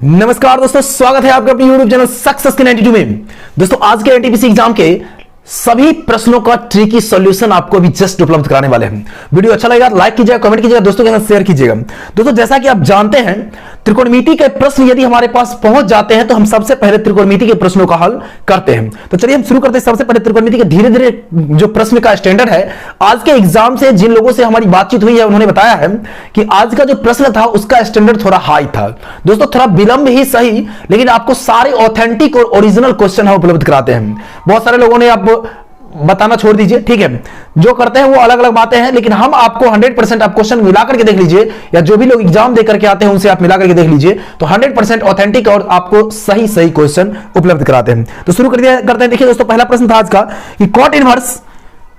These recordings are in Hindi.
नमस्कार दोस्तों, स्वागत है आपका अपने YouTube चैनल सक्सेस के 92 में। दोस्तों आज के एनटीपीसी एग्जाम के सभी प्रश्नों का ट्रिकी सॉल्यूशन आपको अभी जस्ट उपलब्ध कराने वाले हैं। वीडियो अच्छा लगेगा लाइक कीजिएगा, कमेंट कीजिएगा, दोस्तों के साथ शेयर कीजिएगा। दोस्तों जैसा कि आप जानते हैं, त्रिकोणमिति के प्रश्न यदि हमारे पास पहुंच जाते हैं तो हम सबसे पहले त्रिकोणमिति के प्रश्नों का हल करते हैं। तो चलिए हम शुरू करते हैं। सबसे पहले त्रिकोणमिति के धीरे धीरे जो प्रश्न का स्टैंडर्ड है, आज के एग्जाम से जिन लोगों से हमारी बातचीत हुई है उन्होंने बताया है कि आज का जो प्रश्न था उसका स्टैंडर्ड थोड़ा हाई था। दोस्तों थोड़ा विलंब ही सही, लेकिन आपको सारे ऑथेंटिक और ओरिजिनल क्वेश्चन हम उपलब्ध कराते हैं। बहुत सारे लोगों ने आप बताना छोड़ दीजिए, ठीक है, जो करते हैं वो अलग अलग बातें हैं, लेकिन हम आपको 100% आप क्वेश्चन मिला करके देख लीजिए, या जो भी लोग एग्जाम दे करके आते हैं उनसे आप मिला करके देख लीजिए, तो 100% ऑथेंटिक और आपको सही सही क्वेश्चन उपलब्ध कराते हैं। तो शुरू करते हैं। देखिए दोस्तों, पहला प्रश्न था आज का कि कॉट इनवर्स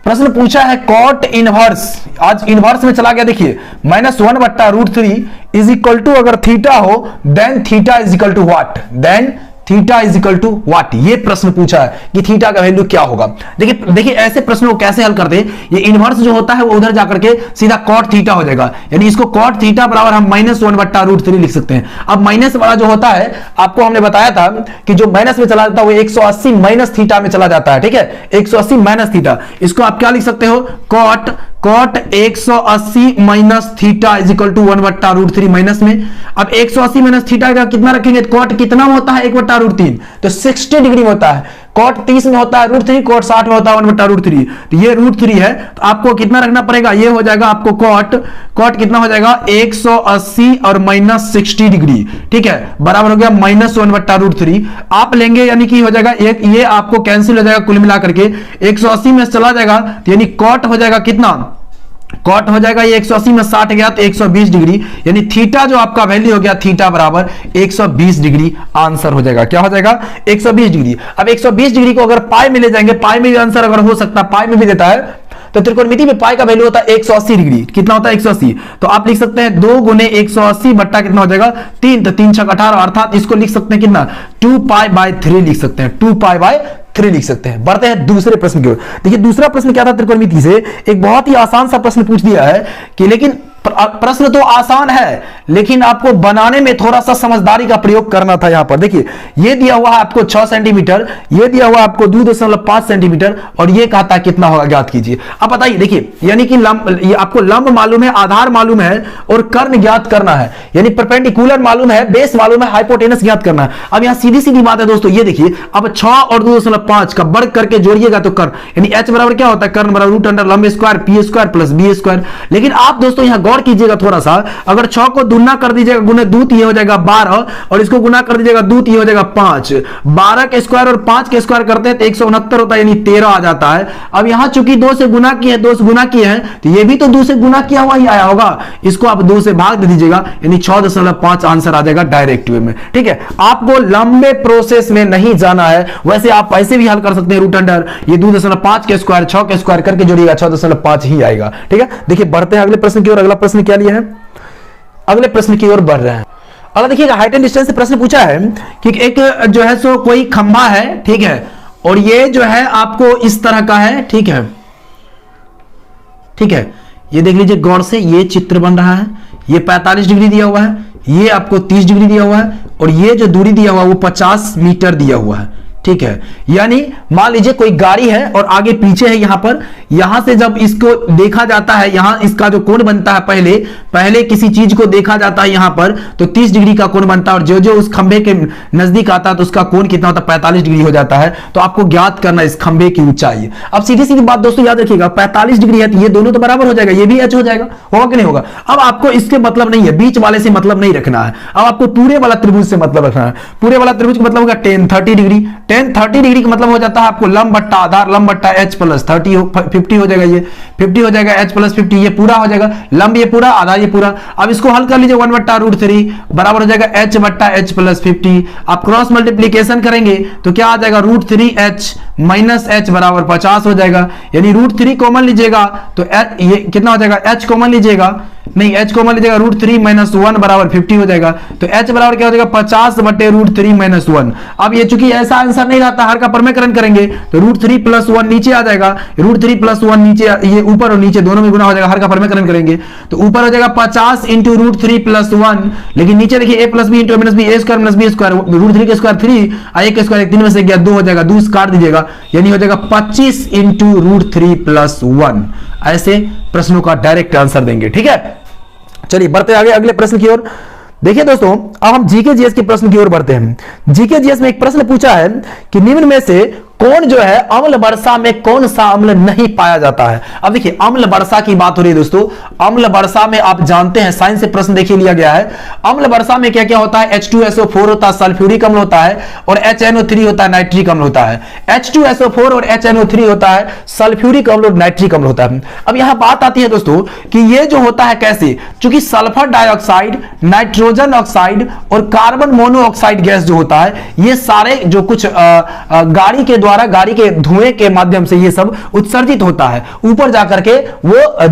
प्रश्न पूछा है। कॉट इनवर्स आज इनवर्स में चला गया। देखिए -1/√3 इज इक्वल टू, अगर थीटा हो then theta is equal to what, then theta is equal to what. ये प्रश्न पूछा है कि थीटा का वैल्यू क्या होगा। देखिए ऐसे प्रश्नों को कैसे हल करते हैं। ये इनवर्स जो होता है वो उधर जाकर के सीधा कॉट थीटा हो जाएगा, यानी इसको कॉट थीटा बराबर हम -1/√3 लिख सकते हैं। अब माइनस वाला जो होता है, आपको हमने बताया था कि जो माइनस में चला जाता है वो 180 माइनस थीटा में चला जाता है, ठीक है, 180 माइनस थीटा। इसको आप क्या लिख सकते हो, cot 180 minus theta is equal to 1/√3 minus में। अब 180 माइनस थीटा का कितना रखेंगे, कॉट कितना में होता है 1/√3, तो 60 डिग्री में होता है। कॉट 30 में होता है √3, कॉट 60 में होता है 1/√3, तो ये √3 है, तो आपको कितना रखना पड़ेगा, ये हो जाएगा आपको कॉट कितना हो जाएगा 180 और -60 डिग्री, ठीक है, बराबर हो गया -1/√3 आप लेंगे, यानी कि हो जाएगा ये आपको कैंसिल हो जाएगा कुल मिला करके 180 में चला जाएगा, तो यानी कॉट हो जाएगा कितना, कॉट हो जाएगा ये 180 में 60 गया तो 120 डिग्री, यानी थीटा जो आपका वैल्यू हो गया थीटा बराबर 120 डिग्री आंसर हो जाएगा। क्या हो जाएगा 120 डिग्री। अब 120 डिग्री को अगर पाई में ले जाएंगे, पाई में भी आंसर अगर हो सकता है, पाई में भी देता है, तो त्रिकोणमिति में पाई का वैल्यू होता है 180 डिग्री। कितना होता है 180, तो आप लिख सकते हैं 2 गुने 180 बट्टा कितना हो जाएगा 3, तो 3 6 18, अर्थात इसको लिख सकते हैं कितना 2π/3 लिख सकते हैं, 2π/3 लिख सकते हैं। बढ़ते हैं दूसरे प्रश्न की ओर। देखिए दूसरा प्रश्न क्या था, त्रिकोणमिति से एक बहुत ही आसान सा प्रश्न पूछ दिया है कि, लेकिन प्रश्न तो आसान है लेकिन आपको बनाने में थोड़ा सा समझदारी का प्रयोग करना था। यहां पर देखिए ये दिया हुआ है आपको 6 सेंटीमीटर, ये दिया हुआ आपको 2.5 सेंटीमीटर, और ये कहता है कितना होगा ज्ञात कीजिए। अब बताइए, देखिए यानी कि ये आपको लंब मालूम है, आधार मालूम है और कर्ण ज्ञात करना है, यानी परपेंडिकुलर मालूम है, बेस मालूम है, हाइपोटेनस ज्ञात करना है। अब यहां सीधी सीधी बात है दोस्तों, ये देखिए अब 6 और 2.5 का वर्ग करके जोड़िएगा तो कर्ण, यानी h बराबर क्या होता है, कर्ण बराबर √अंडर लंब स्क्वायर p² प्लस b²। लेकिन आप दोस्तों यहां गौर कीजिएगा थोड़ा सा, अगर 6 को दुना कर दीजिएगा गुने दूत ये हो जाएगा 12, और इसको गुना कर दीजिएगा दूत ये हो जाएगा 5। 12 के स्क्वायर और 5 के स्क्वायर करते हैं तो 169 होता है, यानी 13 आ जाता है। अब यहां चूंकि 2 से गुना किए, 2 से गुना किए हैं, तो ये भी तो 2 से गुना किया हुआ ही आया होगा, इसको आप 2 से भाग दे दीजिएगा, यानी 6.5 आंसर आ जाएगा डायरेक्ट वे में, ठीक है। आपको लंबे प्रोसेस में नहीं जाना है, वैसे आप ऐसे भी हल कर सकते हैं, √अंडर ये 2.5 के स्क्वायर 6 के स्क्वायर करके जोड़िएगा 6.5 ही आएगा, ठीक है। देखिए बढ़ते हैं अगले प्रश्न की ओर। अगला प्रश्न क्या लिया है, अगले प्रश्न की ओर बढ़ रहे हैं। अगला देखिएगा हाइट एंड डिस्टेंस से प्रश्न पूछा है कि एक जो है सो कोई खंभा है, ठीक है, और ये जो है आपको इस तरह का है, ठीक है, ठीक है, ये देख लीजिए गौर से, ये चित्र बन रहा है, ये 45 डिग्री दिया हुआ है, ये आपको 30 डिग्री दिया हुआ है, और ये जो दूरी दिया हुआ है वो 50 मीटर दिया हुआ है, ठीक है। यानी मान लीजिए कोई गाड़ी है और आगे पीछे है, यहां पर, यहां से जब इसको देखा जाता है, यहां इसका जो कोण बनता है, पहले किसी चीज को देखा जाता है यहां पर, तो 30 डिग्री का कोण बनता है, और जो जो उस खंभे के नजदीक आता है तो उसका कोण कितना होता है 45 डिग्री हो जाता है। तो आपको ज्ञात करना इस खंभे की ऊंचाई। अब सीधी सीधी बात दोस्तों याद रखिएगा, 45 डिग्री है तो ये दोनों तो बराबर हो जाएगा, ये भी h हो जाएगा, होगा कि नहीं होगा। अब आपको इसके मतलब नहीं है, बीच वाले से मतलब नहीं रखना है, अब आपको पूरे वाला त्रिभुज से मतलब रखना है। पूरे वाला त्रिभुज का मतलब होगा tan 30 डिग्री, tan 30 डिग्री का मतलब हो जाता है आपको लंब बट्टा आधार, लंब बट्टा h प्लस 30 50 हो जाएगा, ये 50 हो जाएगा, h प्लस 50 ये पूरा हो जाएगा, लंब ये पूरा, आधार ये पूरा। अब इसको हल कर लीजिए 1/√3 बराबर हो जाएगा h बट्टा h प्लस 50। आप क्रॉस मल्टीप्लीकेशन करेंगे तो क्या आ जाएगा √3h माइनस h बराबर 50 हो जाएगा, यानी √3 कॉमन लीजिएगा तो ये कितना हो जाएगा, h कॉमन लीजिएगा नहीं, h को मान लीजिएगा √3 - 1 बराबर 50 हो जाएगा। तो h बराबर क्या हो जाएगा 50/√3 - 1। अब ये चूंकि ऐसा आंसर नहीं रहता, हर का परमेकरण करेंगे तो √3 + 1 नीचे आ जाएगा, √3 + 1 नीचे, ये ऊपर और नीचे दोनों में गुना हो जाएगा, हर का परमेकरण करेंगे तो ऊपर हो जाएगा 50 × √3 + 1। लेकिन नीचे देखिए a + b × a - b, a² - b², √3 के स्क्वायर 3, a के स्क्वायर 3 में से गया 2 हो जाएगा, 2 काट दीजिएगा, यानी हो जाएगा 25 × √3 + 1। ऐसे प्रश्नों का डायरेक्ट आंसर देंगे। ठीक है, चलिए बढ़ते आगे अगले प्रश्न की ओर। देखिए दोस्तों, अब हम जीके जीएस के प्रश्न की ओर बढ़ते हैं। जीके जीएस में एक प्रश्न पूछा है कि निम्न में से कौन जो है अम्ल वर्षा में कौन सा अम्ल नहीं पाया जाता है। अब देखिए अम्ल वर्षा की बात हो रही है दोस्तों। अम्ल वर्षा में आप जानते हैं, साइंस से प्रश्न देखिए लिया गया है। अम्ल वर्षा में क्या क्या होता है, H2SO4 होता है, सल्फ्यूरिक अम्ल होता है, और HNO3 होता है, नाइट्रिक अम्ल होता है। H2SO4 और HNO3 होता है, सल्फ्यूरिक अम्ल और नाइट्रिक अम्ल होता है। अब यहां बात आती है दोस्तों कि ये जो होता है कैसे, चूंकि सल्फर डाइऑक्साइड, नाइट्रोजन ऑक्साइड और कार्बन मोनोऑक्साइड गैस जो होता है, ये सारे जो कुछ गाड़ी के द्वारा, गाड़ी के धुएं के माध्यम से ये सब उत्सर्जित होता है, ऊपर जाकर के वो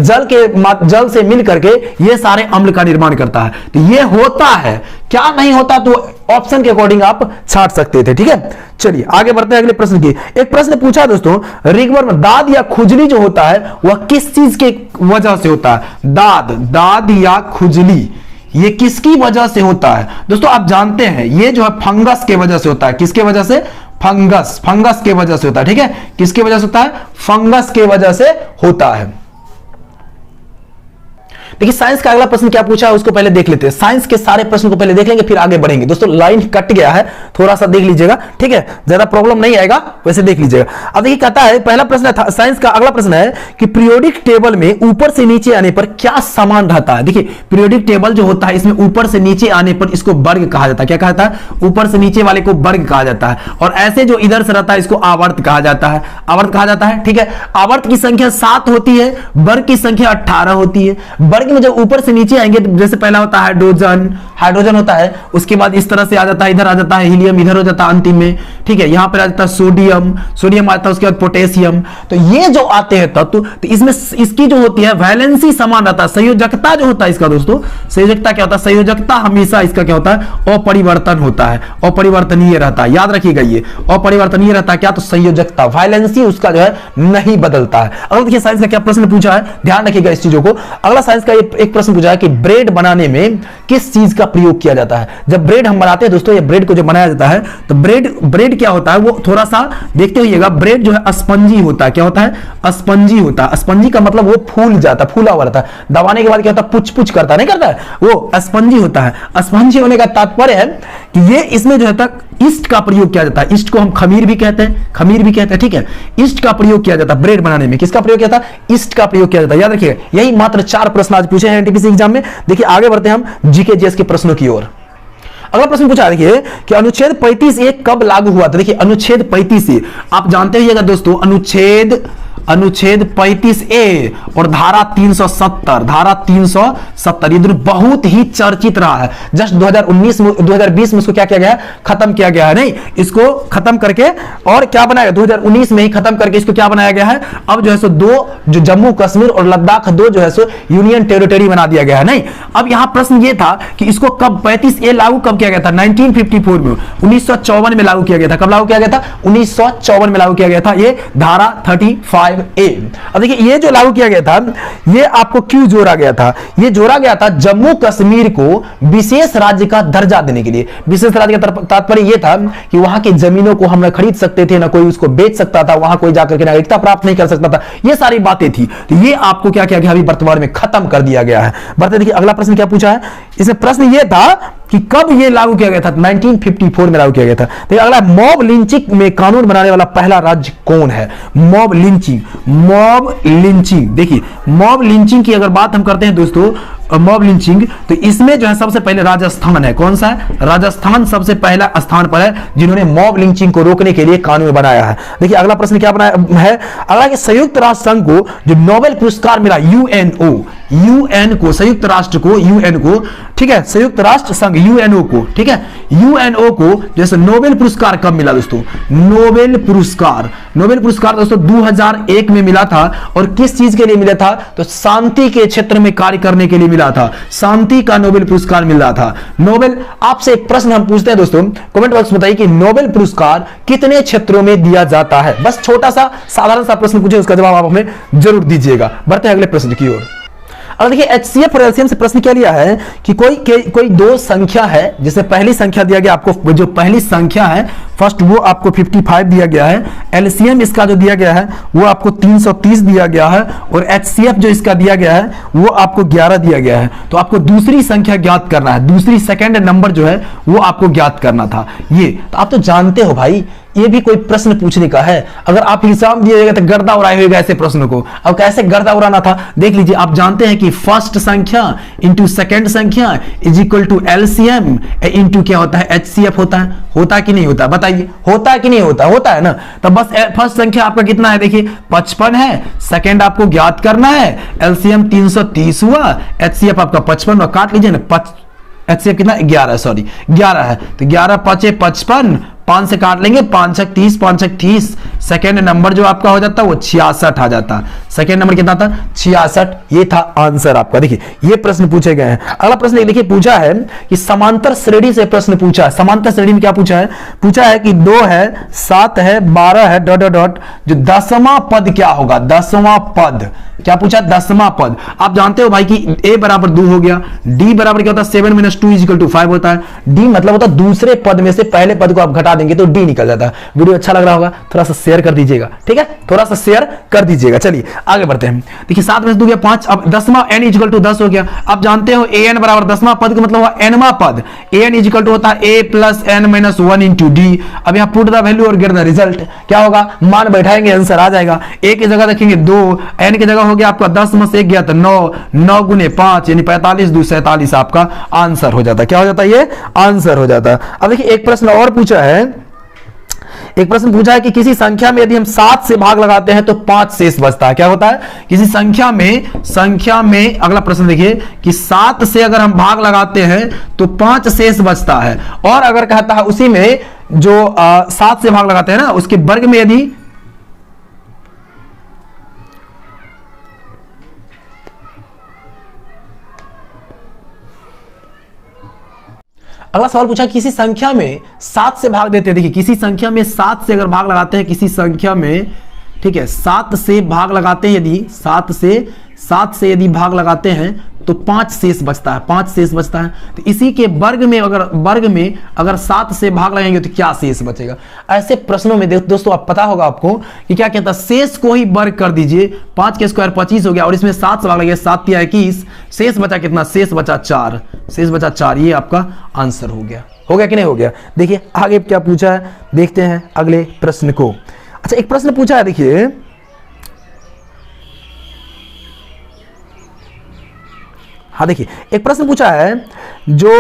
जल से मिल करके ये सारे अम्ल का निर्माण करता है। तो ये होता है, क्या नहीं होता तो ऑप्शन के अकॉर्डिंग आप छांट सकते थे। ठीक है, चलिए आगे बढ़ते हैं अगले प्रश्न की। एक प्रश्न पूछा दोस्तों, रिगवर्म दाद या खुजली जो होता है वह किस चीज के वजह से होता है। दाद या खुजली ये किसकी वजह से होता है दोस्तों। आप जानते हैं ये जो है फंगस के वजह से होता है। किसके वजह से, फंगस के वजह से होता है। ठीक है, किसके वजह से होता है, फंगस के वजह से होता है। देखिए साइंस का अगला प्रश्न क्या पूछा है उसको पहले देख लेते हैं। साइंस के सारे प्रश्न को पहले देख लेंगे फिर आगे बढ़ेंगे। दोस्तों लाइन कट गया है, थोड़ा सा देख लीजिएगा। ठीक है, ज्यादा प्रॉब्लम नहीं आएगा, वैसे देख लीजिएगा। अब देखिए कहता है, पहला प्रश्न था साइंस का, अगला प्रश्न है कि पीरियोडिक टेबल में ऊपर से नीचे आने पर क्या समान रहता है। देखिए पीरियोडिक टेबल जो होता है इसमें ऊपर से नीचे आने पर इसको वर्ग कहा जाता है। क्या कहता है, ऊपर से नीचे वाले को वर्ग कहा जाता है, और ऐसे जो इधर से रहता है इसको आवर्त कहा जाता है। आवर्त कहा जाता है। ठीक है, आवर्त की संख्या 7 होती है, वर्ग की संख्या 18 होती है। वर्ग में जब ऊपर से नीचे आएंगे तो जैसे पहला होता है हाइड्रोजन होता है, उसके बाद इस तरह से आ जाता है, इधर आ जाता है हीलियम, इधर हो जाता है अंतिम में। ठीक है, यहां पर आ जाता है सोडियम आता है, उसके बाद पोटेशियम। तो ये जो आते हैं तत्व, तो इसमें इसकी जो होती है वैलेंसी समान रहता है। संयोजकता जो होता है इसका दोस्तों, संयोजकता क्या होता है, संयोजकता हमेशा इसका क्या होता है, अपरिवर्तन होता है, अपरिवर्तनीय रहता है। याद रखिएगा ये अपरिवर्तनीय रहता है क्या, तो संयोजकता, वैलेंसी उसका जो है नहीं बदलता है। अब देखिए साइंस का क्या प्रश्न पूछा है, ध्यान रखिएगा इस चीजों को। अगला साइंस का एक प्रश्न पूछा है कि ब्रेड बनाने में किस चीज का प्रयोग किया जाता है। जब ब्रेड हम बनाते हैं दोस्तों, ये ब्रेड को जो बनाया जाता है तो ब्रेड क्या होता है, वो थोड़ा सा देखते होइएगा, ब्रेड जो है स्पंजी होता है। क्या होता है, स्पंजी होता है। स्पंजी का मतलब वो फूल जाता है, फूला हुआ रहता है, दबाने के बाद क्या होता है, पुछ पुछ करता नहीं करता है, वो स्पंजी होता है। स्पंजी होने का तात्पर्य है कि ये इसमें जो है तक ईस्ट का प्रयोग किया जाता है। ईस्ट को हम खमीर भी कहते हैं। ठीक है, ईस्ट का प्रयोग किया जाता है ब्रेड बनाने में। किसका प्रयोग किया था, ईस्ट का प्रयोग किया जाता है। याद रखिएगा, यही मात्र 4 प्रश्न आज पूछे हैं एनटीपीसी एग्जाम में। देखिए आगे बढ़ते हैं हम जीके जीएस के प्रश्नों की ओर। अगला प्रश्न पूछा है देखिए कि अनुच्छेद 35A कब लागू हुआ था। देखिए अनुच्छेद 35A आप जानते होइएगा दोस्तों, अनुच्छेद 35A और धारा 370 ये दोनों बहुत ही चर्चित रहा है। जस्ट 2020 में इसको क्या किया गया, खत्म किया गया है। नहीं, इसको खत्म करके और क्या बनाया, 2019 में ही खत्म करके इसको क्या बनाया गया है, अब जो है सो 2 जो जम्मू कश्मीर और लद्दाख 2 जो है सो यूनियन टेरिटरी बना दिया गया है। नहीं, अब यहां प्रश्न ये था कि इसको कब 35A लागू कब किया गया था, 1954 में, 1954 में लागू किया गया था। कब लागू किया गया था, 1954 में लागू किया गया था, ये धारा 35A। अब देखिए ये जो लागू किया गया था, ये आपको क्यों जोड़ा गया था, ये जोड़ा गया था जम्मू कश्मीर को विशेष राज्य का दर्जा देने के लिए। विशेष राज्य का तात्पर्य यह था कि वहां की जमीनों को हम न खरीद सकते थे, ना कोई उसको बेच सकता था, वहां कोई जाकर के नागरिकता प्राप्त नहीं कर सकता था, ये सारी बातें थी। तो ये आपको क्या किया गया, अभी वर्तमान में खत्म कर दिया गया है। बढ़ते देखिए अगला प्रश्न क्या पूछा है, इसमें प्रश्न यह था कि कब यह लागू किया गया था, 1954 में लागू किया गया था। तो अगला, मॉब लिंचिंग में कानून बनाने वाला पहला राज्य कौन है। मॉब लिंचिंग देखिए, मॉब लिंचिंग की अगर बात हम करते हैं दोस्तों, मॉब लिंचिंग, तो इसमें जो है सबसे पहले राजस्थान है। कौन सा है, राजस्थान सबसे पहला स्थान पर है जिन्होंने मॉब लिंचिंग को रोकने के लिए कानून बनाया है। देखिए अगला प्रश्न क्या बनाया है, अगला कि संयुक्त राष्ट्र संघ को जो नोबेल पुरस्कार मिला, यूएन को, संयुक्त राष्ट्र को, यूएन को, ठीक है, संयुक्त राष्ट्र संघ यूएनओ को, ठीक है, यूएनओ को जैसे नोबेल पुरस्कार कब मिला दोस्तों? नोबेल पुरस्कार दोस्तों 2001 में मिला था। और किस चीज के लिए मिला था? तो शांति के क्षेत्र में कार्य करने के लिए मिला था। शांति का नोबेल पुरस्कार मिल रहा था। नोबेल, आपसे एक प्रश्न हम पूछते हैं दोस्तों, कमेंट बॉक्स में बताइए कि नोबेल पुरस्कार कितने क्षेत्रों में दिया जाता है? बस छोटा सा साधारण सा प्रश्न पूछे, उसका जवाब आप हमें जरूर दीजिएगा। बढ़ते हैं अगले प्रश्न की ओर। और देखिए HCF और LCM से प्रश्न क्या लिया है कि कोई दो संख्या है, जैसे पहली संख्या दिया गया आपको, जो पहली संख्या है फर्स्ट वो आपको 55 दिया गया है। LCM इसका जो दिया गया है वो आपको 330 दिया गया है। और HCF जो इसका दिया गया है वो आपको 11 दिया गया है। तो आपको दूसरी संख्या ज्ञात करना है, दूसरी सेकंड नंबर जो है वो आपको ज्ञात करना था। ये तो आप तो जानते हो भाई, ये भी कोई प्रश्न पूछने का है। अगर आप एग्जाम दिएगा तो गर्दा उड़ाए होगा ऐसे प्रश्न को। अब कैसे गर्दा उड़ाना था देख लीजिए। आप जानते हैं कि फर्स्ट संख्या इंटू सेकंड संख्या is equal to LCM into क्या होता है? HCF होता है। होता कि नहीं होता? बताइए, होता कि नहीं होता? होता है ना। तो बस फर्स्ट संख्या आपका कितना है? देखिए 55 है। सेकंड आपको ज्ञात करना है, LCM 330 हुआ, HCF आपका 55 हुआ। काट लीजिए ना, HCF कितना? 11, सॉरी 11 है। तो 11 5 55, 5 से काट लेंगे, 5 6 30, 5 6 30। सेकेंड नंबर जो आपका हो जाता है वो 66 आ जाता। सेकेंड नंबर कितना था? 66। ये था आंसर आपका। देखिए ये प्रश्न पूछे गए हैं। अगला प्रश्न देखिए, पूछा है कि समांतर श्रेणी से प्रश्न पूछा है। समांतर श्रेणी में क्या पूछा है? पूछा है कि 2 है, 7 है, 12 है, डॉट डॉट डॉट, जो 10वां पद क्या होगा? 10वां पद क्या पूछा? 10वां पद। आप जानते हो भाई कि a बराबर 2 हो गया, d बराबर क्या होता है? 7 - 2 = 5 होता है। d मतलब होता है दूसरे पद में से पहले पद को आप घटा देंगे तो d निकल जाता है। वीडियो अच्छा लग रहा होगा, थोड़ा सा शेयर कर दीजिएगा, ठीक है? थोड़ा सा शेयर कर दीजिएगा। चलिए आगे बढ़ते हैं। देखिए 7 में से 2 गया 5, अब 10वां n = 10 हो गया। आप जानते हो an बराबर 10वां पद का मतलब हुआ nवां पद। an = होता है a + n - 1 × d। अब यहाँ पुट द वैल्यू और गेट द रिजल्ट। क्या होगा? मान बैठाएंगे, आंसर आ जाएगा। a की जगह रखेंगे 2, n की जगह हो गया आपका 10 में से 1 गया तो 9, 9 × 5 यानी 45, 2 47 आपका आंसर हो जाता है। क्या हो जाता है? ये आंसर हो जाता है। अब देखिए एक प्रश्न और पूछा है। एक प्रश्न पूछा है कि किसी संख्या में यदि हम 7 से भाग लगाते हैं तो 5 शेष बचता है। क्या होता है? किसी संख्या में अगला प्रश्न देखिए कि 7 से अगर हम भाग लगाते हैं तो 5 शेष बचता है। और अगर कहता है उसी में जो 7 से भाग लगाते हैं ना, उसके वर्ग में यदि अगला सवाल पूछा किसी संख्या में 7 से भाग देते हैं। देखिए किसी संख्या में 7 से अगर भाग लगाते हैं, किसी संख्या में, ठीक है, 7 से भाग लगाते हैं, यदि 7 से यदि भाग लगाते हैं तो 5 शेष बचता है। 5 शेष बचता है। तो इसी के वर्ग में अगर 7 से भाग लगाएंगे तो क्या शेष बचेगा? ऐसे प्रश्नों में दोस्तों आप पता होगा आपको कि क्या कहता है, शेष को ही वर्ग कर दीजिए। 5 के स्क्वायर 25 हो गया और इसमें 7 से भाग लगे, 7 × 21, शेष बचा कितना? शेष बचा 4। शेष बचा 4। ये आपका आंसर हो गया। हो गया कि नहीं हो गया? देखिए आगे क्या पूछा है, देखते हैं अगले प्रश्न को। अच्छा एक प्रश्न पूछा है, देखिए हाँ देखिए एक प्रश्न पूछा है जो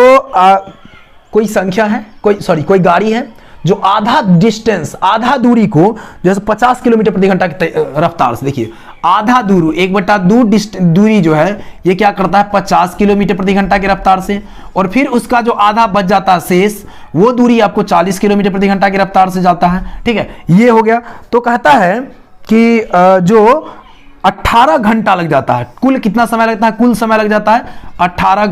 कोई संख्या है, कोई गाड़ी है जो आधा दूरी को जैसे 50 किलोमीटर प्रति घंटा की रफ्तार से, देखिए आधा दूरी 1/2 दूरी जो है ये क्या करता है? 50 किलोमीटर प्रति घंटा की रफ्तार से। और फिर उसका जो आधा बच जाता है शेष, वो दूरी आपको 40 किलोमीटर प्रति घंटा की रफ्तार से जाता है। ठीक है, ये हो गया। तो कहता है कि जो 18 घंटा लग जाता है, कुल कितना समय लगता है? कुल समय लग जाता है 18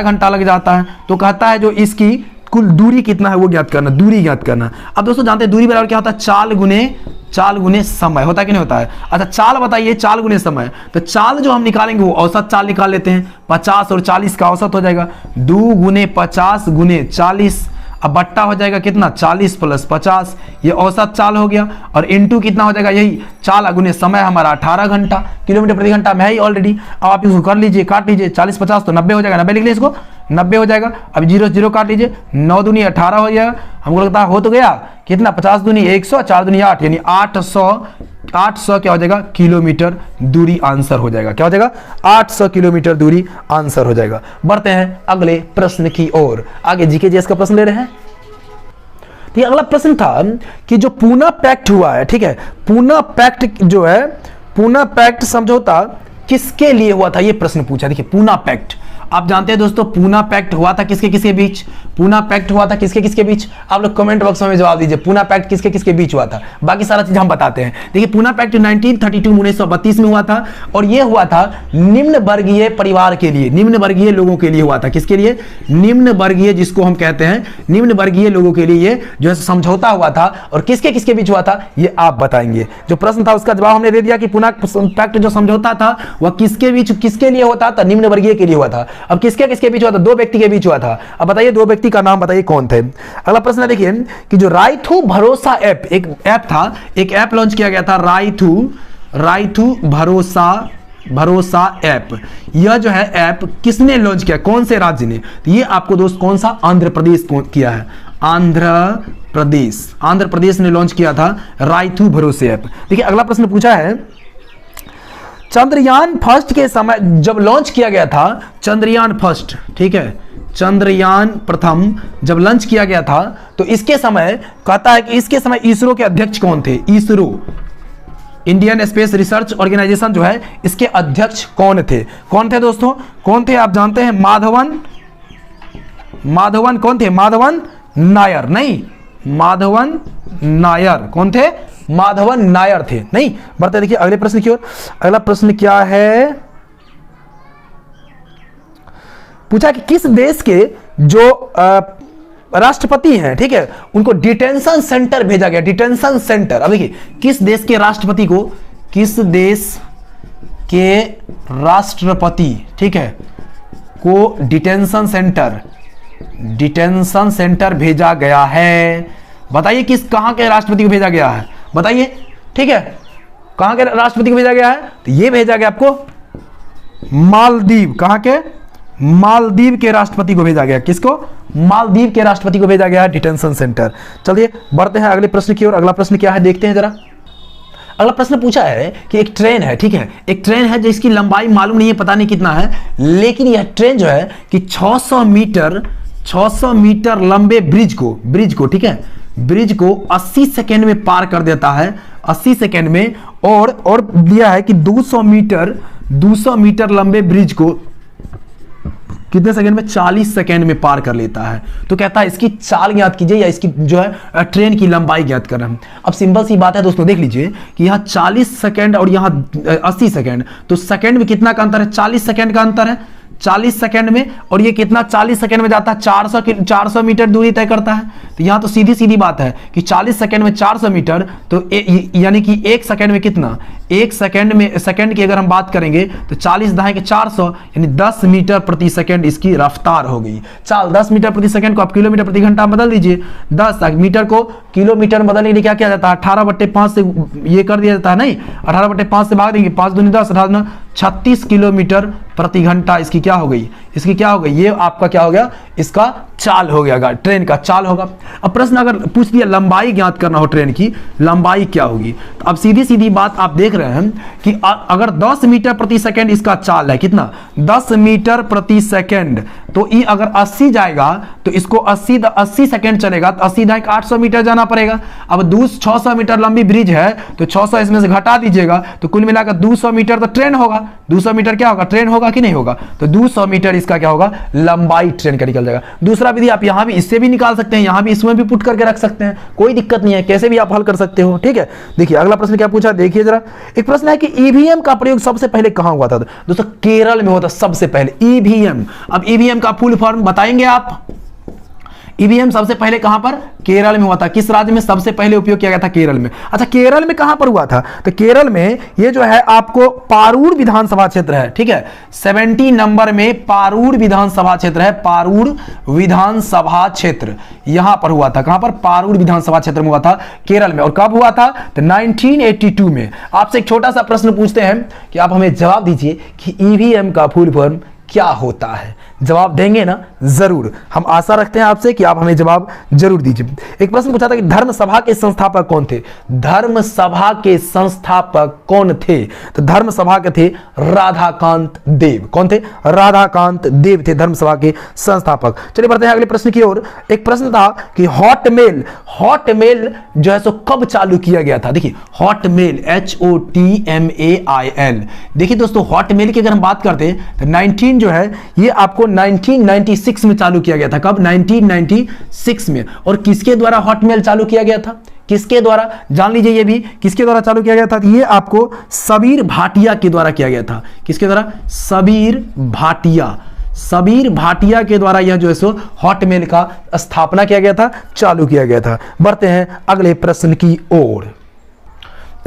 घंटा लग जाता है। तो कहता है जो इसकी कुल दूरी कितना है वो ज्ञात करना, दूरी ज्ञात करना। अब दोस्तों जानते हैं दूरी बराबर क्या होता है? चाल गुने समय होता है कि नहीं होता है? अच्छा चाल बताइए, चाल गुने समय। तो चाल जो हम निकालेंगे वो औसत चाल निकाल लेते हैं। 50 और 40 का औसत हो जाएगा 2 × 50 × 40। अब बट्टा हो जाएगा कितना? 40 + 50, ये औसत चाल हो गया। और इनटू कितना हो जाएगा? यही चाल गुने समय हमारा 18 घंटा किलोमीटर प्रति घंटा में है ही ऑलरेडी। अब आप इसको कर लीजिए, काट लीजिए, 40 50 तो 90 हो जाएगा, 90 लिख लीजिए इसको, 90 हो जाएगा। अब 0 0 काट लीजिए, 9 दूनी 18 हो जाएगा। हमको लगता है हो तो गया कितना? 50 दूनी 100, 4 दूनी 8 यानी 800 क्या हो जाएगा? किलोमीटर दूरी आंसर हो जाएगा। क्या हो जाएगा? 800 किलोमीटर दूरी आंसर हो जाएगा। बढ़ते हैं अगले प्रश्न की ओर। आगे जीके जीएस का प्रश्न ले रहे हैं। तो ये अगला प्रश्न था कि जो पूना पैक्ट हुआ है, ठीक है, पूना पैक्ट जो है, पूना पैक्ट समझौता किसके लिए हुआ था? ये प्रश्न पूछा। देखिए पूना पैक्ट, आप जानते हैं दोस्तों पूना पैक्ट हुआ था किसके किसके बीच? पूना पैक्ट हुआ था किसके किसके बीच? आप लोग कमेंट बॉक्स में जवाब दीजिए, पूना पैक्ट किसके किसके बीच हुआ था? बाकी सारा चीज हम बताते हैं। देखिए पूना पैक्ट 1932 में हुआ था और यह हुआ था निम्न वर्गीय परिवार के लिए, निम्न वर्गीय लोगों के लिए हुआ था। किसके लिए? निम्न वर्गीय, जिसको हम कहते हैं निम्न वर्गीय लोगों के लिए जो है समझौता हुआ था। और किसके किसके बीच हुआ था ये आप बताएंगे। जो प्रश्न था उसका जवाब हमने दे दिया कि पूना पैक्ट जो समझौता था वह किसके बीच किसके लिए होता था? निम्न वर्गीय के लिए हुआ था। अब किसके किसके बीच हुआ था? दो व्यक्ति के बीच हुआ था। अब बताइए दो व्यक्ति का नाम बताइए कौन थे? अगला प्रश्न है देखिए कि जो राइथू भरोसा ऐप, एक ऐप था, एक ऐप लॉन्च किया गया था राइथू भरोसा ऐप। यह जो है ऐप किसने लॉन्च किया? कौन से राज्य ने? तो ये आपको दोस्त कौन सा? आंध्र प्रदेश किया है। आंध्र प्रदेश ने लॉन्च किया था राइथू भरोसे ऐप। देखिए अगला प्रश्न पूछा है चंद्रयान फर्स्ट के समय जब लॉन्च किया गया था, चंद्रयान फर्स्ट, ठीक है, चंद्रयान प्रथम जब लॉन्च किया गया था तो इसके समय कहता है कि इसके समय इसरो के अध्यक्ष कौन थे? ISRO, Indian Space Research Organisation जो है इसके अध्यक्ष कौन थे? कौन थे दोस्तों? कौन थे? आप जानते हैं माधवन कौन थे? माधवन नायर, नहीं, माधवन नायर कौन थे? माधवन नायर थे, नहीं। बढ़ते देखिए अगले प्रश्न की ओर। अगला प्रश्न क्या है? पूछा कि किस देश के जो राष्ट्रपति हैं, ठीक है, उनको डिटेंशन सेंटर भेजा गया, डिटेंशन सेंटर। अब देखिए किस देश के राष्ट्रपति को, किस देश के राष्ट्रपति, ठीक है, को डिटेंशन सेंटर भेजा गया है? बताइए कहां के राष्ट्रपति को भेजा गया है? बताइए, ठीक है, कहां के राष्ट्रपति को भेजा गया है? तो ये भेजा गया आपको मालदीव। कहां के? मालदीव के राष्ट्रपति को भेजा गया। किसको? मालदीव के राष्ट्रपति को भेजा गया डिटेंशन सेंटर। चलिए बढ़ते हैं अगले प्रश्न की ओर। अगला प्रश्न क्या है देखते हैं जरा। अगला प्रश्न पूछा है कि एक ट्रेन है, ठीक है, एक ट्रेन है जिसकी लंबाई मालूम नहीं है, पता नहीं कितना है, लेकिन यह ट्रेन जो है कि 600 मीटर लंबे ब्रिज को, ठीक है, ब्रिज को 80 सेकेंड में पार कर देता है, 80 सेकेंड में। और दिया है कि 200 मीटर लंबे ब्रिज को कितने सेकंड में? 40 सेकंड में पार कर लेता है। तो कहता है इसकी चाल ज्ञात कीजिए या इसकी जो है ट्रेन की लंबाई ज्ञात कर रहे हैं। अब सिंपल सी बात है दोस्तों, देख लीजिए कि यहाँ 40 सेकंड और यहाँ 80 सेकंड, तो सेकंड में कितना का अंतर है? 40 सेकंड का अंतर है 40 सेकंड में। और ये कितना 40 सेकंड में जाता है? 400 मीटर दूरी तय करता है। तो यहाँ तो सीधी सीधी बात है कि 40 सेकंड में 400 मीटर, तो यानी कि एक सेकंड में कितना? एक सेकंड की अगर हम बात करेंगे तो 40 दाएं के 400 यानी 10 मीटर प्रति सेकंड इसकी रफ्तार हो गई। चाल 10 मीटर प्रति सेकंड को आप किलोमीटर प्रति घंटा बदल दीजिए, 10 मीटर को किलोमीटर में बदलने के लिए क्या किया जाता है? 18/5 से ये कर दिया जाता है, नहीं, 18/5 से भाग देंगे, 5 दूनी 10, 18 36 किलोमीटर प्रति घंटा इसकी क्या हो गई? इसकी क्या हो गई? ये आपका क्या हो गया? इसका चाल हो गया, ट्रेन का चाल होगा। अब प्रश्न अगर पूछ दिया लंबाई ज्ञात करना हो, ट्रेन की लंबाई क्या होगी? तो अब सीधी सीधी बात आप देख रहे हैं कि अगर 10 मीटर प्रति सेकंड इसका चाल है, कितना? 10 मीटर प्रति सेकंड, तो ये अगर 80 जाएगा तो इसको 80 सेकंड चलेगा, तो 80 दाएं 800 मीटर जाना पड़ेगा। अब 600 मीटर लंबी ब्रिज है तो 600 इसमें से घटा दीजिएगा तो कुल मिलाकर 200 मीटर तो ट्रेन होगा। 200 मीटर क्या होगा? ट्रेन होगा कि नहीं होगा? तो 200 मीटर इसका क्या होगा? लंबाई ट्रेन का निकल जाएगा। दूसरा विधि आप यहां भी इससे भी निकाल सकते हैं, यहां भी इसमें भी पुट करके रख सकते हैं, कोई दिक्कत नहीं है, कैसे भी आप हल कर सकते हो, ठीक है। देखिए अगला प्रश्न क्या पूछा, देखिए जरा। एक प्रश्न है कि ईवीएम का प्रयोग सबसे पहले कहां हुआ था? दोस्तों केरल में होता सबसे पहले ईवीएम। अब ईवीएम का फुल फॉर्म बताएंगे आप? ईवीएम सबसे पहले कहां पर? केरल में हुआ था। किस राज्य में सबसे पहले उपयोग किया गया था? केरल में। अच्छा केरल में कहां पर हुआ था? तो केरल में ये जो है आपको पारूर विधानसभा क्षेत्र है, ठीक है, 70 नंबर में पारूर विधानसभा क्षेत्र है, पारूर विधानसभा क्षेत्र यहां पर हुआ था। कहां पर? पारूर विधानसभा क्षेत्र में हुआ था केरल में। और कब हुआ था? तो 1982 में। आपसे एक छोटा सा प्रश्न पूछते हैं कि आप हमें जवाब दीजिए कि ईवीएम का फुल फॉर्म क्या होता है? जवाब देंगे ना? जरूर, हम आशा रखते हैं आपसे कि आप हमें जवाब जरूर दीजिए। एक प्रश्न पूछा था कि धर्म सभा के संस्थापक कौन थे? धर्म सभा के संस्थापक कौन थे? तो धर्म सभा के थे राधाकांत देव। कौन थे? राधाकांत देव थे धर्म सभा के संस्थापक। चलिए बढ़ते हैं अगले प्रश्न की ओर। एक प्रश्न था कि हॉटमेल जो है सो कब चालू किया गया था? देखिए हॉटमेल HOTMAIL। देखिए दोस्तों हॉटमेल की अगर हम बात करते हैं तो 19 जो है ये आपको आपको 1996 में चालू किया गया था। कब? 1996 में। और किसके द्वारा हॉटमेल चालू किया गया था? किसके द्वारा? जान लीजिए ये भी, किसके द्वारा चालू किया गया था? ये आपको सबीर भाटिया के द्वारा किया गया था। किसके द्वारा? सबीर भाटिया। सबीर भाटिया के द्वारा यह जो है सो हॉटमेल का स्थापना किया गया था, चालू किया गया था। बढ़ते हैं अगले प्रश्न की ओर।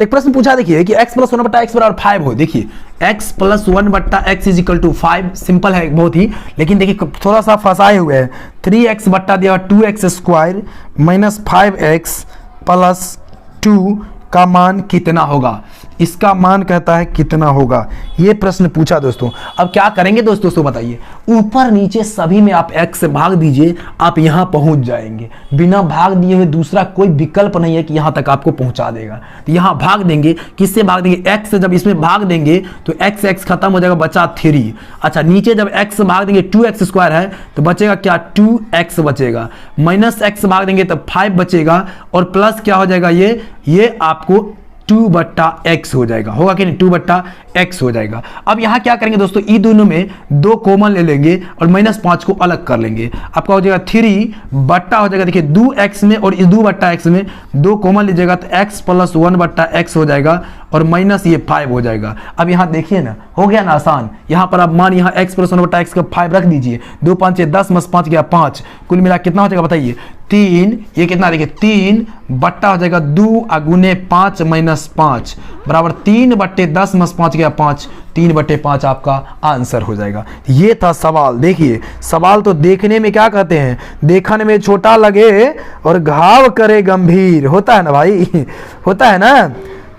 एक प्रश्न पूछा देखिए कि x + 1 / x = 5 हो। देखिए x + 1 / x = 5, सिंपल है बहुत ही, लेकिन देखिए थोड़ा सा फंसाए हुए हैं। 3x बट्टा दिया 2x² - 5x + 2 का मान कितना होगा? इसका मान कहता है कितना होगा, ये प्रश्न पूछा दोस्तों। अब क्या करेंगे दोस्तों बताइए, ऊपर नीचे सभी में आप x से भाग दीजिए, आप यहां पहुंच जाएंगे। बिना भाग दिए हुए दूसरा कोई विकल्प नहीं है कि यहां तक आपको पहुंचा देगा। तो यहां भाग देंगे, किससे भाग देंगे? x से। जब इसमें भाग देंगे तो x खत्म हो जाएगा, बचा 3। अच्छा, नीचे जब x से भाग देंगे 2x² है तो बचेगा क्या? 2x बचेगा। -x भाग देंगे तब 5 बचेगा, और प्लस क्या हो जाएगा? ये आपको 2/x हो जाएगा। होगा कि नहीं? 2/x हो जाएगा। अब यहां क्या करेंगे दोस्तों, ई दोनों में 2 कॉमन ले लेंगे और -5 को अलग कर लेंगे। आपका हो जाएगा 3 बट्टा हो जाएगा, देखिए 2x में और इस 2/x में 2 कॉमन लीजिएगा तो x + 1/x हो जाएगा, और माइनस ये 5 हो जाएगा। अब यहां देखिए ना, हो गया ना आसान। यहां पर आप मान यहाँ x + 1/x का 5 रख दीजिए। 2 5 6 10 + 5 गया 5, कुल मिला कितना हो जाएगा बताइए? 3। ये कितना? देखिए 3 बट्टा हो जाएगा 2 × 5 - 5 बराबर 3/10 + 5 गया 5, 3/5 आपका आंसर हो जाएगा। ये था सवाल। देखिए सवाल तो देखने में क्या कहते हैं, देखने में छोटा लगे और घाव करे गंभीर, होता है ना भाई होता है ना,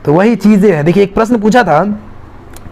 तो वही चीजें हैं। देखिए एक प्रश्न पूछा था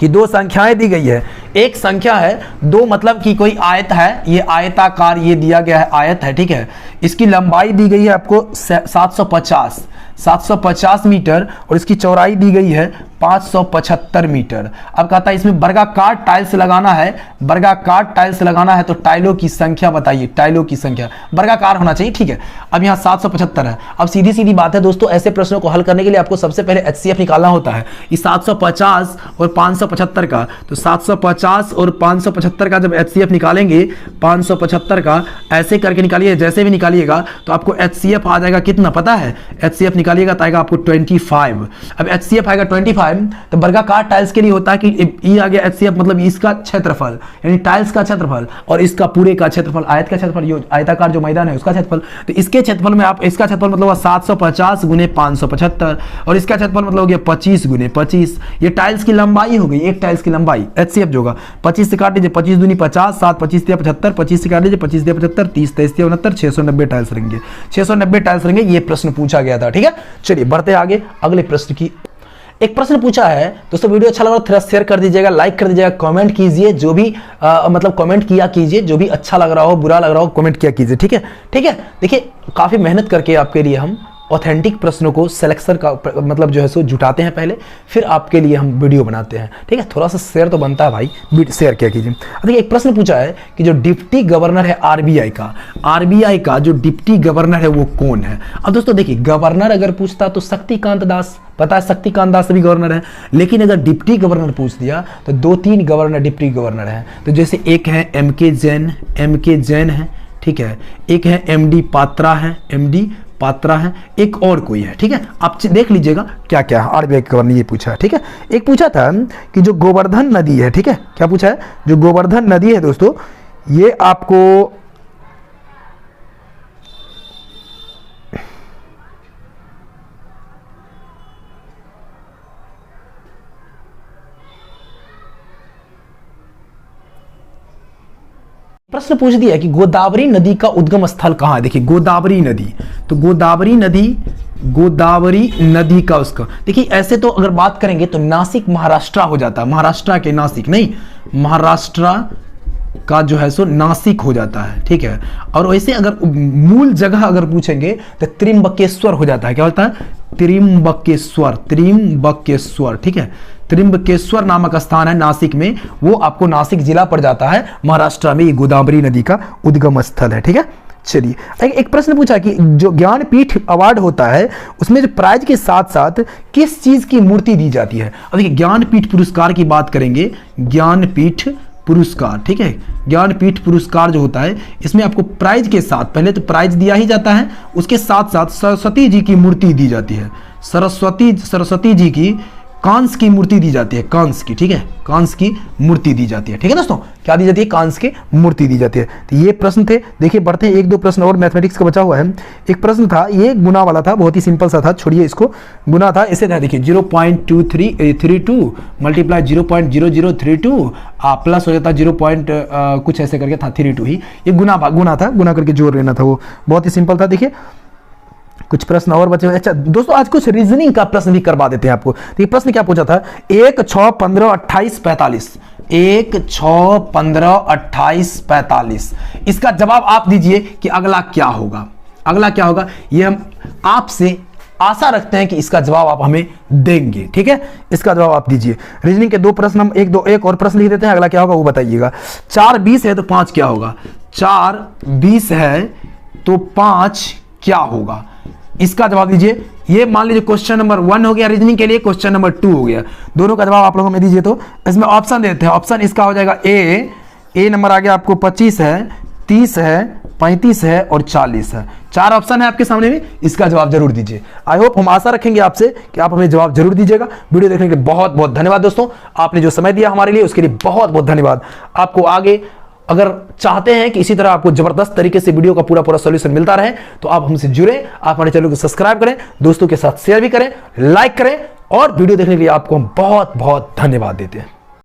कि 2 संख्याएं दी गई है। एक संख्या है 2, मतलब कि कोई आयत है, ये आयताकार ये दिया गया है, आयत है, ठीक है। इसकी लंबाई दी गई है आपको 750 मीटर, और इसकी चौड़ाई दी गई है 575 मीटर। अब कहता है इसमें वर्गाकार टाइल्स लगाना है, वर्गाकार टाइल्स लगाना है तो टाइलों की संख्या बताइए। टाइलों की संख्या वर्गाकार होना चाहिए, ठीक है। अब यहाँ 775 है। अब सीधी सीधी बात है दोस्तों, ऐसे प्रश्नों को हल करने के लिए आपको सबसे पहले HCF निकालना होता है। इस 750 और 575 का, तो 750 और 575 का जब HCF निकालेंगे, 575 का ऐसे करके निकालिए, जैसे भी निकालिएगा तो आपको HCF आ जाएगा कितना पता है? HCF निकालिएगा तो आएगा आपको 25। अब HCF आएगा 25, तो वर्गाकार टाइल्स के लिए होता है कि ये आ गया HCF, मतलब इसका क्षेत्रफल, यानी टाइल्स का क्षेत्रफल, और इसका पूरे का क्षेत्रफल, आयत का क्षेत्रफल, आयताकार जो मैदान है उसका क्षेत्रफल। तो इसके क्षेत्रफल में आप, इसका क्षेत्रफल मतलब 750 × 575, और इसका क्षेत्रफल मतलब हो गया 25 × 25। ये टाइल्स की लंबाई हो गई, एक टाइल्स की लंबाई। HCF जो होगा 25 से काट लीजिए, 25 दूनी 50, 7 25 × 75, 25 से काट लीजिए, 25 × 75, 30 23 × 69, 690 टाइल्स रहेंगे। 690 टाइल्स रहेंगे। ये प्रश्न पूछा गया था, ठीक है। चलिए बढ़ते आगे अगले प्रश्न की। एक प्रश्न पूछा है दोस्तों, वीडियो अच्छा लगा तो थोड़ा शेयर कर दीजिएगा, लाइक कर दीजिएगा, कमेंट कीजिए, जो भी मतलब कमेंट किया कीजिए, जो भी अच्छा लग रहा हो, बुरा लग रहा हो, कमेंट किया कीजिए, ठीक है। ठीक है, देखिए काफी मेहनत करके आपके लिए हम ऑथेंटिक प्रश्नों को सिलेक्शन का मतलब जो है सो जुटाते हैं पहले, फिर आपके लिए हम वीडियो बनाते हैं, ठीक है। थोड़ा सा शेयर तो बनता है भाई, शेयर किया कीजिए। देखिए एक प्रश्न पूछा है कि जो डिप्टी गवर्नर है आरबीआई का जो डिप्टी गवर्नर है वो कौन है। अब दोस्तों देखिए, गवर्नर अगर पूछता तो शक्तिकांत दास, पता है शक्तिकांत दास भी गवर्नर है, लेकिन अगर डिप्टी गवर्नर पूछ दिया तो 2-3 गवर्नर डिप्टी गवर्नर है। तो जैसे एक है MK जैन है, ठीक है, एक है MD पात्रा है, एक और कोई है, ठीक है। आप देख लीजिएगा क्या क्या है। आरबीआई के गवर्नर ये पूछा है, ठीक है। एक पूछा था कि जो गोवर्धन नदी है, ठीक है, क्या पूछा है? जो गोवर्धन नदी है दोस्तों, ये आपको प्रश्न पूछ दिया कि गोदावरी नदी का उद्गम स्थल कहां है। देखिए गोदावरी नदी, तो गोदावरी नदी का उसका, देखिए ऐसे तो अगर बात करेंगे तो नासिक महाराष्ट्र हो जाता है, महाराष्ट्र के नासिक नहीं, महाराष्ट्र का जो है सो नासिक हो जाता है, ठीक है। और वैसे अगर मूल जगह अगर पूछेंगे तो त्रिंबकेश्वर हो जाता है। क्या होता है? त्रिंबकेश्वर, ठीक है। त्रिंबकेश्वर नामक स्थान है नासिक में, वो आपको नासिक जिला पड़ जाता है महाराष्ट्र में। ये गोदावरी नदी का उद्गम स्थल है, ठीक है। चलिए एक प्रश्न पूछा कि जो ज्ञानपीठ अवार्ड होता है उसमें जो प्राइज के साथ साथ किस चीज की मूर्ति दी जाती है। अब देखिए ज्ञानपीठ पुरस्कार की बात करेंगे, ज्ञानपीठ पुरस्कार, ठीक है, ज्ञानपीठ पुरस्कार जो होता है, इसमें आपको प्राइज के साथ, पहले तो प्राइज दिया ही जाता है, उसके साथ साथ सरस्वती जी की मूर्ति दी जाती है। सरस्वती जी की कांस की मूर्ति दी जाती है, कांस की, ठीक है, कांस की मूर्ति दी जाती है। ठीक है दोस्तों, क्या दी जाती है? कांस की मूर्ति दी जाती है। तो ये प्रश्न थे। देखिए बढ़ते हैं, एक दो प्रश्न और मैथमेटिक्स का बचा हुआ है। एक प्रश्न था, ये गुना वाला था, बहुत ही सिंपल सा था, छोड़िए इसको। गुना था, इसे था, देखिए 0.2332 मल्टीप्लाई 0.0032 प्लस हो जाता 0. कुछ ऐसे करके था 32 ही। ये गुना था, गुना करके जोड़ लेना था, वो बहुत ही सिंपल था। देखिए कुछ प्रश्न और बचे हुए। अच्छा दोस्तों, आज कुछ रीजनिंग का प्रश्न भी करवा देते हैं आपको। तो ये प्रश्न क्या पूछा था? 1, 6, 15, 28, 45। 1, 6, 15, 28, 45। इसका जवाब आप दीजिए कि अगला क्या होगा। अगला क्या होगा, ये हम आपसे आशा रखते हैं कि इसका जवाब आप हमें देंगे। ठीक है, इसका जवाब आप दीजिए। रीजनिंग के दो प्रश्न हम एक और प्रश्न लिख देते हैं, अगला क्या होगा वो बताइएगा। 4 20 है तो 5 क्या होगा? 4 20 है तो 5 क्या होगा? इसका जवाब दीजिए। ये मान लीजिए क्वेश्चन नंबर 1 हो गया रीजनिंग के लिए, क्वेश्चन नंबर 2 हो गया। दोनों का जवाब आप लोगों में दीजिए। तो इसमें ऑप्शन देते हैं। ऑप्शन इसका हो जाएगा ए नंबर आ गया आपको 25 है, 30 है, 35 है और 40 है। 4 ऑप्शन है आपके सामने में, इसका जवाब जरूर दीजिए। आई होप, हम आशा रखेंगे आपसे कि आप हमें जवाब जरूर दीजिएगा। वीडियो देखने के लिए बहुत बहुत धन्यवाद दोस्तों। आपने जो समय दिया हमारे लिए उसके लिए बहुत बहुत धन्यवाद। आपको आगे अगर चाहते हैं कि इसी तरह आपको जबरदस्त तरीके से वीडियो का पूरा सॉल्यूशन मिलता रहे तो आप हमसे जुड़े, आप हमारे चैनल को सब्सक्राइब करें, दोस्तों के साथ शेयर भी करें, लाइक करें और वीडियो देखने के लिए आपको हम बहुत बहुत धन्यवाद देते हैं।